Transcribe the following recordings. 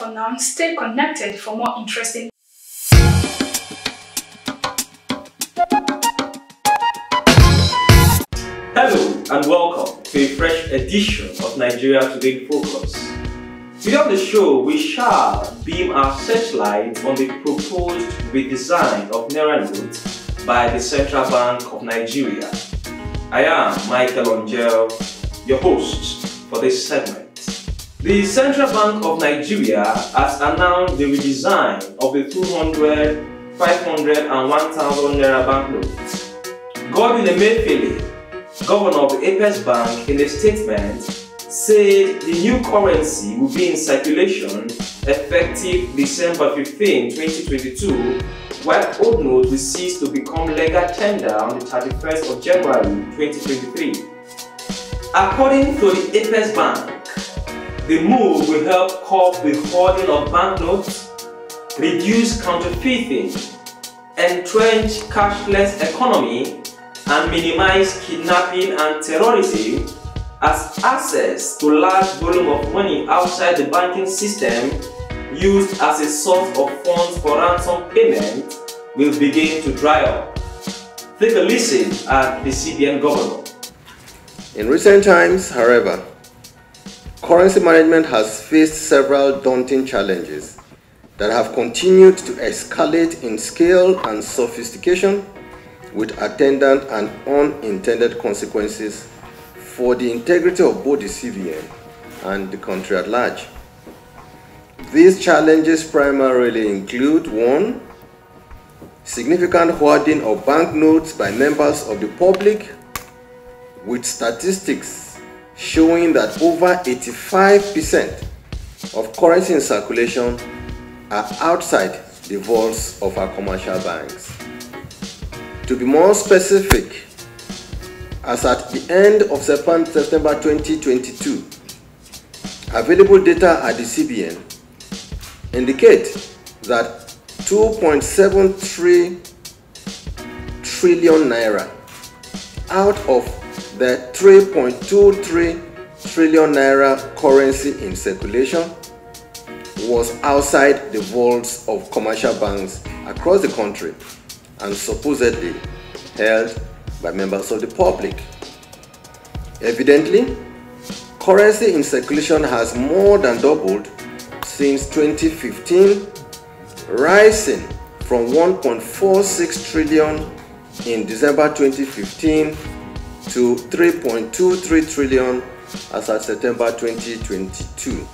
for now. Stay connected for more interesting. Hello and welcome to a fresh edition of Nigeria Today in Focus. Today on the show, we shall beam our searchlight on the proposed redesign of Naira Notes by the Central Bank of Nigeria. I am Michael Onjewu, your host for this segment. The Central Bank of Nigeria has announced the redesign of the 200, 500 and 1000 Naira banknotes. Godwin Emefiele, Governor of the Apex Bank, in a statement said the new currency will be in circulation effective December 15, 2022, while old notes will cease to become legal tender on the 31st of January 2023. According to the Apex Bank, the move will help curb the hoarding of banknotes, reduce counterfeiting, entrench cashless economy, and minimize kidnapping and terrorism, as access to large volume of money outside the banking system used as a source of funds for ransom payment will begin to dry up. Take a listen at the CBN governor. In recent times, however, currency management has faced several daunting challenges that have continued to escalate in scale and sophistication, with attendant and unintended consequences for the integrity of both the CBN and the country at large. These challenges primarily include: 1. Significant hoarding of banknotes by members of the public, with statistics showing that over 85% of currency in circulation are outside the vaults of our commercial banks. To be more specific, as at the end of September 2022, available data at the CBN indicate that 2.73 trillion naira out of the 3.23 trillion naira currency in circulation was outside the vaults of commercial banks across the country and supposedly held by members of the public. Evidently, currency in circulation has more than doubled since 2015, rising from 1.46 trillion in December 2015 to 3.23 trillion as of September 2022.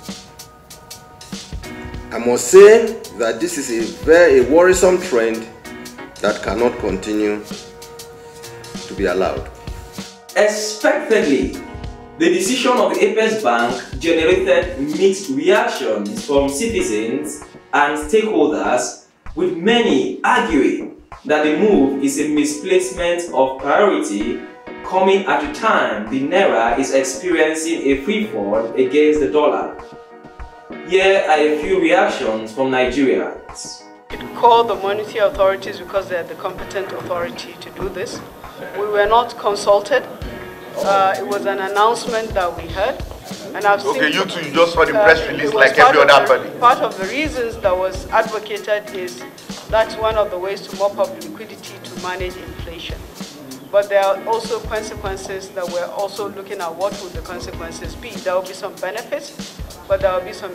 I must say that this is a very worrisome trend that cannot continue to be allowed. Expectedly, the decision of the Apex Bank generated mixed reactions from citizens and stakeholders, with many arguing that the move is a misplacement of priority, coming at a time the Naira is experiencing a free fall against the dollar. Here are a few reactions from Nigerians. It called the monetary authorities because they are the competent authority to do this. We were not consulted. It was an announcement that we heard. And I've seen, you too, you just saw the press release like every other party. Part of the reasons that was advocated is that's one of the ways to mop up liquidity to manage inflation. But there are also consequences that we're also looking at. What would the consequences be? There will be some benefits, but there will be some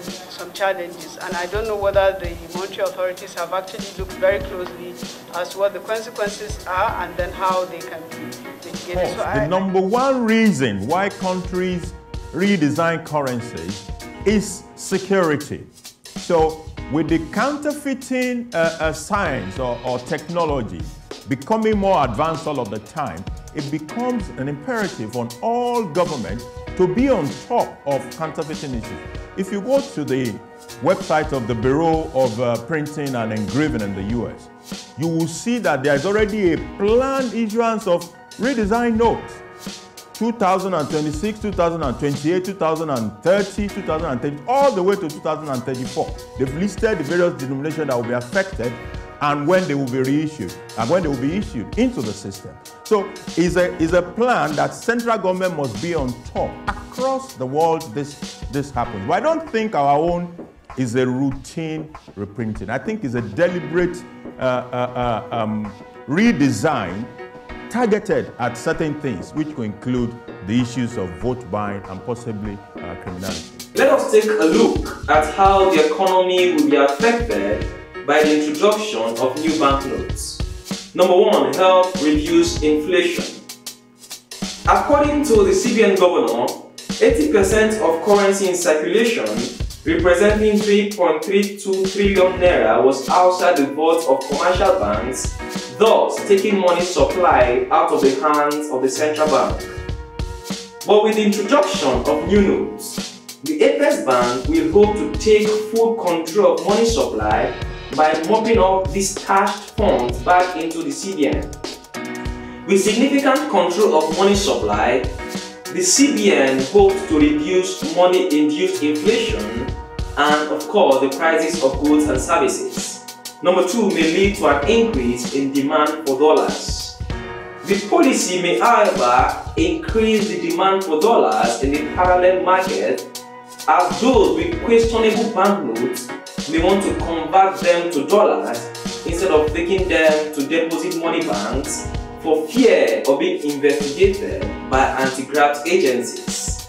challenges. And I don't know whether the monetary authorities have actually looked very closely as to what the consequences are and then how they can be mitigated. So the number one reason why countries redesign currencies is security. So with the counterfeiting science or technology becoming more advanced all of the time, it becomes an imperative on all governments to be on top of counterfeiting issues. If you go to the website of the Bureau of Printing and Engraving in the US, you will see that there is already a planned issuance of redesign notes. 2026, 2028, 2030, 2030, all the way to 2034. They've listed the various denominations that will be affected and when they will be reissued, and when they will be issued into the system. So it's a plan that central government must be on top. Across the world, this happens. But I don't think our own is a routine reprinting. I think it's a deliberate redesign targeted at certain things, which will include the issues of vote buying and possibly criminality. Let us take a look at how the economy will be affected by the introduction of new banknotes. Number one, help reduce inflation. According to the CBN governor, 80% of currency in circulation, representing 3.32 trillion naira, was outside the vaults of commercial banks, thus taking money supply out of the hands of the central bank. But with the introduction of new notes, the Apex Bank will hope to take full control of money supply by mopping up these stashed funds back into the CBN. With significant control of money supply, the CBN hopes to reduce money-induced inflation and, of course, the prices of goods and services. Number two, may lead to an increase in demand for dollars. The policy may, however, increase the demand for dollars in the parallel market, as those with questionable banknotes may want to convert them to dollars instead of taking them to deposit money banks for fear of being investigated by anti-graft agencies.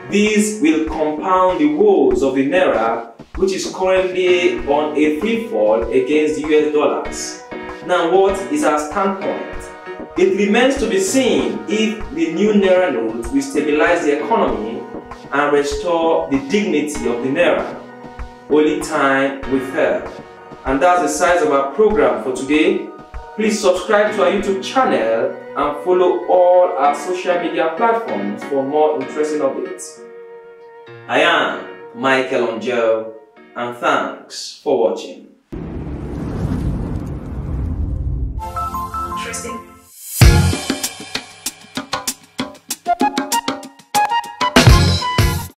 These will compound the woes of the Naira, which is currently on a free fall against the US dollars. Now, what is our standpoint? It remains to be seen if the new Naira note will stabilize the economy and restore the dignity of the Naira. Only time will tell. And that's the size of our program for today. Please subscribe to our YouTube channel and follow all our social media platforms for more interesting updates. I am Michael Onjewu, and thanks for watching. Interesting.